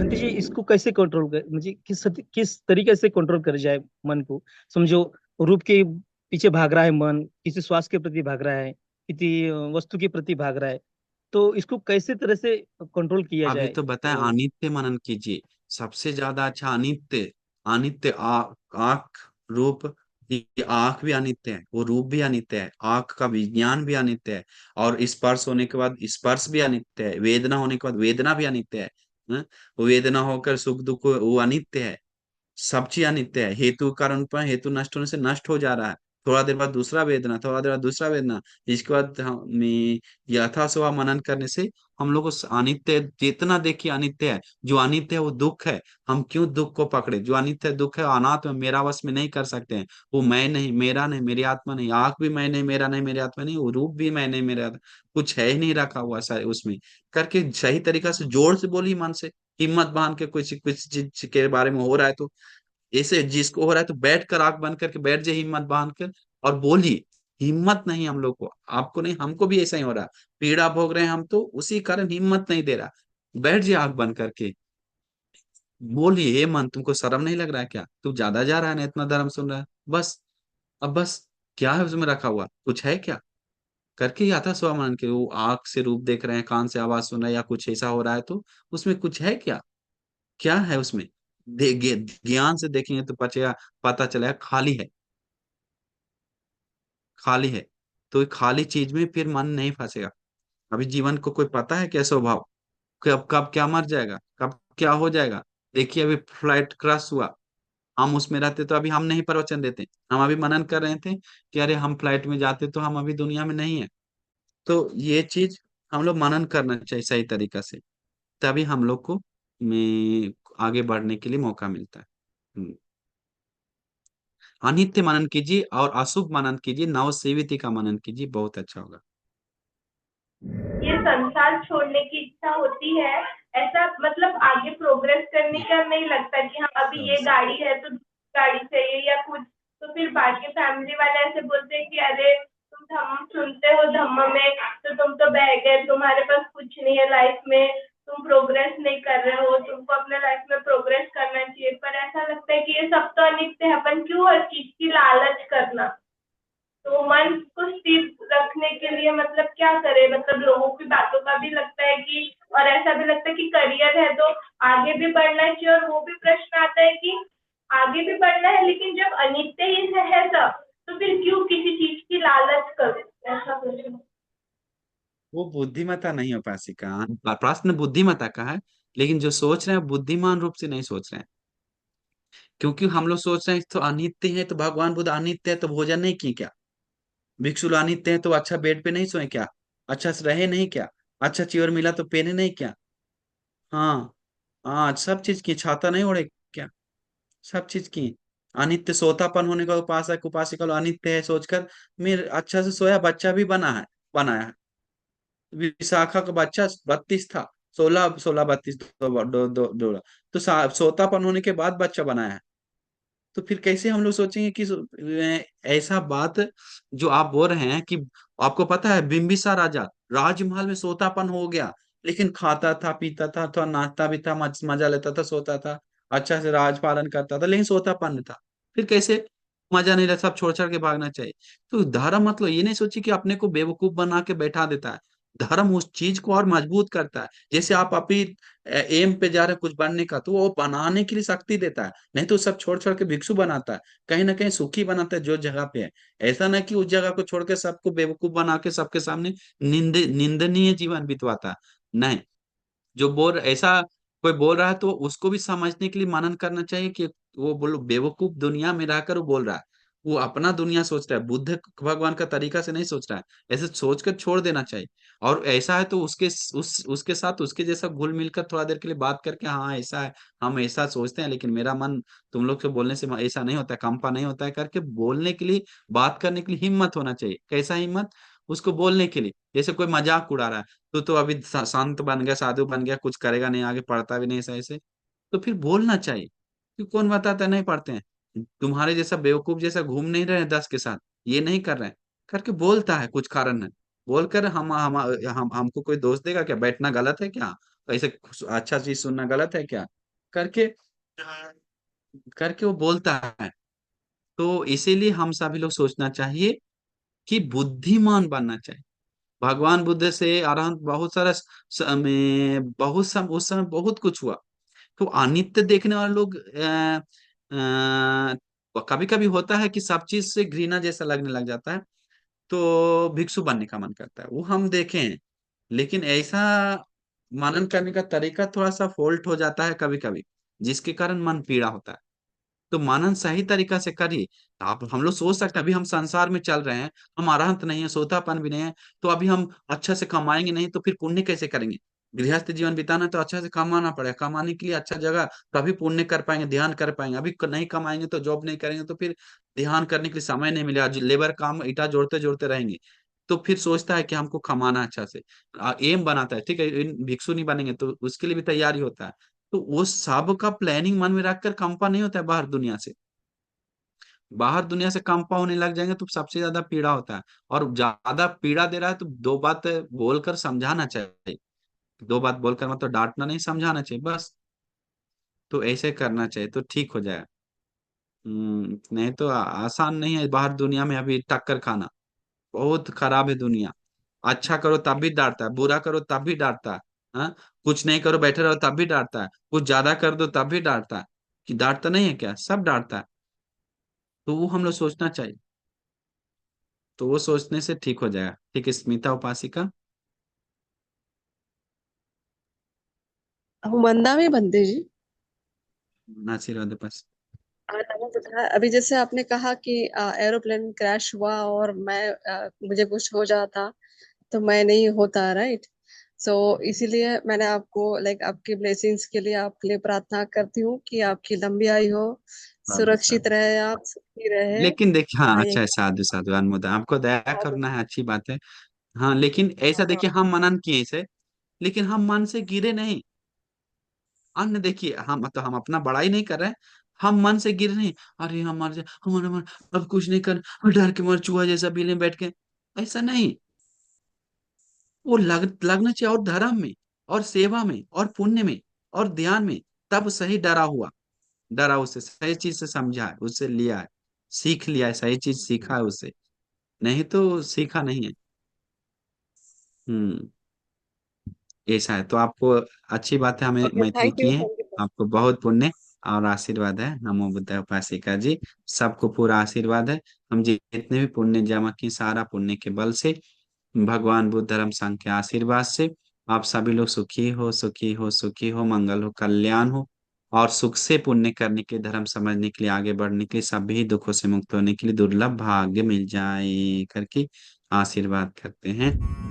भंते जी इसको कैसे कंट्रोल कर म्हणजे किस तरीके से कंट्रोल कर जाए मन को? समझो रूप के पीछे भाग रहा है मन, किसी स्वास्थ्य के प्रति भाग रहा है, किसी वस्तु के प्रति भाग रहा है। तो इसको कैसे तरह से कंट्रोल किया अभी जाए? तो बताएं, तो अनित्य मनन कीजिए। सबसे ज्यादा अच्छा अनित्य। अनित्य आंख, रूप। ये आंख भी अनित्य है, वो रूप भी अनित्य है, आंख का विज्ञान भी अनित्य है। और स्पर्श होने के बाद स्पर्श भी अनित्य है, वेदना होने के बाद वेदना भी अनित्य है। हाँ? वो वेदना होकर सुख दुख वो अनित्य है। सब चीज अनित्य है। हेतु कारण पर हेतु नष्ट होने से नष्ट हो जा रहा है। थोड़ा देर बाद दूसरा वेदना, थोड़ा देर बाद दूसरा वेदना। इसके बाद हमें यथा स्व मनन करने से हम लोग को अनित्य जितना देखिए अनित्य है। जो अनित्य है वो दुख है। हम क्यों दुख को पकड़े? जो अनित्य है दुख है, अनात्म है, मेरा वश में नहीं कर सकते हैं। वो मैं नहीं, मेरा नहीं, मेरी आत्मा नहीं। आंख भी मैं नहीं, मेरा नहीं, मेरी आत्मा नहीं। वो रूप भी मैं नहीं, मेरा कुछ है ही नहीं रखा हुआ उसमें। करके सही तरीका से जोर से बोली मन से। हिम्मत बांध के कुछ कुछ चीज के बारे में हो रहा है तो ऐसे जिसको हो रहा है तो बैठ कर आंख बंद करके बैठ जाए, हिम्मत बांध कर और बोलिए। हिम्मत नहीं हम लोग को, आपको नहीं, हमको भी ऐसा ही हो रहा है। पीड़ा भोग रहे हैं हम तो उसी कारण हिम्मत नहीं दे रहा। बैठ जाए आंख बंद करके, बोलिए, ये मन तुमको शर्म नहीं लग रहा है क्या? तू ज्यादा जा रहा है ना, इतना धर्म सुन रहा है बस। अब बस, क्या है उसमें रखा हुआ? कुछ है क्या? करके ही आता स्वमान के वो आंख से रूप देख रहे हैं, कान से आवाज सुन रहे हैं या कुछ ऐसा हो रहा है तो उसमें कुछ है क्या? क्या है उसमें? ज्ञान से देखेंगे तो पचेगा, पता चलेगा खाली है। खाली है। तो ये खाली चीज में फिर मन नहीं फंसेगा। अभी जीवन को कोई पता है क्या स्वभाव? कब कब क्या मर जाएगा, कब क्या हो जाएगा? देखिए अभी फ्लाइट क्रैश हुआ। हम उसमें रहते तो अभी हम नहीं प्रवचन देते। हम अभी मनन कर रहे थे कि अरे हम फ्लाइट में जाते तो हम अभी दुनिया में नहीं है। तो ये चीज हम लोग मनन करना चाहिए सही तरीका से। तभी हम लोग को में आगे बढ़ने के लिए मौका मिलता है। अनित्य मनन कीजिए और अशुभ मनन कीजिए, नव सेविति का मनन कीजिए, बहुत अच्छा होगा। ये संसार छोड़ने की इच्छा होती है, ऐसा मतलब आगे प्रोग्रेस करने का नहीं लगता कि हाँ अभी ये गाड़ी है तो दूसरी गाड़ी चाहिए या कुछ। तो फिर बाद के फैमिली वाले ऐसे बोलते हैं कि अरे तुम धम्म सुनते हो, धम्म में तो तुम तो बह गए, तुम्हारे पास कुछ नहीं है लाइफ में, तुम प्रोग्रेस नहीं कर रहे हो, तुमको अपने लाइफ में प्रोग्रेस करना चाहिए। पर ऐसा लगता है कि ये सब तो अनित्य है, अपन क्यों हर चीज की लालच करना। तो मन को स्थिर रखने के लिए मतलब क्या करें? मतलब लोगों की बातों का भी लगता है कि, और ऐसा भी लगता है कि करियर है तो आगे भी बढ़ना चाहिए, और वो भी प्रश्न आता है कि आगे भी बढ़ना है लेकिन जब अनित्य ही है सब, तो फिर क्यों किसी चीज की लालच करूं? ऐसा प्रश्न। वो बुद्धिमत्ता नहीं हो पासी का। प्रश्न बुद्धिमत्ता का है। लेकिन जो सोच रहे हैं बुद्धिमान रूप से नहीं सोच रहे हैं। क्योंकि हम लोग सोच रहे हैं तो अनित्य है तो भगवान बुद्ध अनित्य है तो भोजन नहीं किए क्या? भिक्षु लोग अनित्य है तो अच्छा बेड पे नहीं सोए क्या? अच्छा से रहे नहीं क्या? अच्छा चेयर मिला तो पहने नहीं क्या? हाँ। हाँ, सब चीज की छाता नहीं ओढ़े क्या? सब चीज की। अनित्य सोतापन होने का उपासक उपासिका लोग अनित्य है सोचकर मेरे अच्छा से सोया, बच्चा भी बना है, बनाया है। विशाखा का बच्चा 32 था। 16 16 32 तो सोतापन होने के बाद बच्चा बनाया है। तो फिर कैसे हम लोग सोचेंगे कि ऐसा बात जो आप बोल रहे हैं कि आपको पता है बिंबिसार राजा राजमहल में सोतापन हो गया, लेकिन खाता था, पीता था, थोड़ा नाचता भी था, मजा लेता था, सोता था, अच्छा से राजपालन करता था, लेकिन सोतापन था। फिर कैसे मजा नहीं लेता, सब छोड़ छाड़ के भागना चाहिए? तो धर्म मतलब ये नहीं सोचिए कि अपने को बेवकूफ बना के बैठा देता है। धर्म उस चीज को और मजबूत करता है। जैसे आप अपनी एम पे जा रहे हैं कुछ बनने का, तो वो बनाने के लिए शक्ति देता है। नहीं तो सब छोड़ छोड़ के भिक्षु बनाता है, कहीं ना कहीं सुखी बनाता है जो जगह पे है। ऐसा ना कि उस जगह को छोड़ के सबको बेवकूफ बना के सबके सामने निंदनीय जीवन बितवाता है। नहीं। जो बोल ऐसा कोई बोल रहा है तो उसको भी समझने के लिए मनन करना चाहिए कि वो बोलो बेवकूफ दुनिया में रहकर वो बोल रहा है। वो अपना दुनिया सोच रहा है, बुद्ध भगवान का तरीका से नहीं सोच रहा है। ऐसे सोचकर छोड़ देना चाहिए। और ऐसा है तो उसके साथ उसके जैसा घुल मिलकर थोड़ा देर के लिए बात करके, हाँ ऐसा है, हम ऐसा सोचते हैं लेकिन मेरा मन तुम लोग से बोलने से ऐसा नहीं होता है, कंपा नहीं होता है, करके बोलने के लिए, बात करने के लिए हिम्मत होना चाहिए। कैसा हिम्मत? उसको बोलने के लिए। जैसे कोई मजाक उड़ा रहा है तो अभी शांत बन गया, साधु बन गया, कुछ करेगा नहीं, आगे पढ़ता भी नहीं ऐसा ऐसे, तो फिर बोलना चाहिए कि कौन बताता है नहीं पढ़ते हैं। तुम्हारे जैसा बेवकूफ जैसा घूम नहीं रहे हैं 10 के साथ, ये नहीं कर रहे हैं, करके बोलता है कुछ कारण है। बोलकर हमको कोई दोष देगा क्या? बैठना गलत है क्या? ऐसे अच्छा चीज सुनना गलत है क्या, करके करके वो बोलता है। तो इसीलिए हम सभी लोग सोचना चाहिए कि बुद्धिमान बनना चाहिए। भगवान बुद्ध से अरहंत बहुत सारा में बहुत उस समय बहुत कुछ हुआ। तो अनित्य देखने वाले लोग कभी कभी होता है कि सब चीज से घृणा जैसा लगने लग जाता है, तो भिक्षु बनने का मन करता है, वो हम देखे हैं। लेकिन ऐसा मनन करने का तरीका थोड़ा सा फॉल्ट हो जाता है कभी कभी, जिसके कारण मन पीड़ा होता है। तो मनन सही तरीका से करिए। आप हम लोग सोच सकते हैं अभी हम संसार में चल रहे हैं, हम अरहंत नहीं है, सोतापन भी नहीं है, तो अभी हम अच्छा से कमाएंगे नहीं तो फिर पुण्य कैसे करेंगे। गृहस्थ जीवन बिताना तो अच्छा से कमाना पड़ेगा, कमाने के लिए अच्छा जगह, तभी पुण्य कर पाएंगे, ध्यान कर पाएंगे। अभी नहीं कमाएंगे तो जॉब नहीं करेंगे तो फिर ध्यान करने के लिए समय नहीं मिलेगा, लेबर काम ईटा जोड़ते जोड़ते रहेंगे। तो फिर सोचता है कि हमको कमाना अच्छा से, एम बनाता है, ठीक है भिक्षु नहीं बनेंगे तो उसके लिए भी तैयारी होता है। तो वो सब का प्लानिंग मन में रखकर कंपा नहीं होता है बाहर दुनिया से। बाहर दुनिया से कंपा होने लग जाएंगे तो सबसे ज्यादा पीड़ा होता है। और ज्यादा पीड़ा दे रहा है तो दो बात बोलकर समझाना चाहिए। दो बात बोलकर मतलब डांटना नहीं, समझाना चाहिए बस। तो ऐसे करना चाहिए तो ठीक हो जाए। नहीं तो आसान नहीं है बाहर दुनिया में अभी टक्कर खाना। बहुत खराब है दुनिया। अच्छा करो तब भी डांटता है, बुरा करो तब भी डांटता है। हाँ, कुछ नहीं करो बैठे रहो तब भी डांटता है, कुछ ज्यादा कर दो तब भी डांटता है। कि डांटता नहीं है क्या, सब डांटता है। तो वो हम लोग सोचना चाहिए। तो वो सोचने से ठीक हो जाएगा। ठीक है स्मिता उपासिका। हम वंदा में बनते जी। आशीर्वाद बस। अभी जैसे आपने कहा कि एरोप्लेन क्रैश हुआ और मुझे कुछ हो जाता तो मैं नहीं होता, राइट। सो इसीलिए मैंने आपको लाइक आपकी ब्लेसिंग्स के लिए आपके लिए प्रार्थना करती हूँ कि आपकी लंबी आयु हो, साधु सुरक्षित साधु। रहे, आप सुखी रहे। लेकिन देखिए, हाँ हाँ, ये अच्छा है, साधु साधु अनमोदा, आपको दया हाँ करना है अच्छी बात है। हाँ लेकिन ऐसा हाँ देखिए हम मनन किए इसे, लेकिन हम मन से गिरे नहीं। अन्य देखिए हम मतलब हम अपना बड़ाई नहीं कर रहे हैं, हम मन से गिर नहीं। अरे हम मर जाए, हमारा मन अब कुछ नहीं कर, डर के मर चूहा जैसा बिल में बैठ के, ऐसा नहीं। वो लगना चाहिए और धर्म में और सेवा में और पुण्य में और ध्यान में। तब सही डरा हुआ, डरा उससे सही चीज से समझा है, उससे लिया है, सीख लिया है, सही चीज सीखा है उससे। नहीं तो सीखा नहीं है। हम्म। ऐसा है तो आपको अच्छी बात है, हमें ओके, मैत्री थैंक यू, किए हैं। Thank you. आपको बहुत पुण्य और आशीर्वाद है। नमो बुद्धाय उपासिका जी, सबको पूरा आशीर्वाद है। हम जितने भी पुण्य जमा किए सारा पुण्य के बल से, भगवान बुद्ध धर्म संघ के आशीर्वाद से आप सभी लोग सुखी हो, सुखी हो, सुखी हो, मंगल हो, कल्याण हो। और सुख से पुण्य करने के लिए, धर्म समझने के लिए, आगे बढ़ने के लिए, सभी दुखों से मुक्त होने के लिए दुर्लभ भाग्य मिल जाए करके आशीर्वाद करते हैं।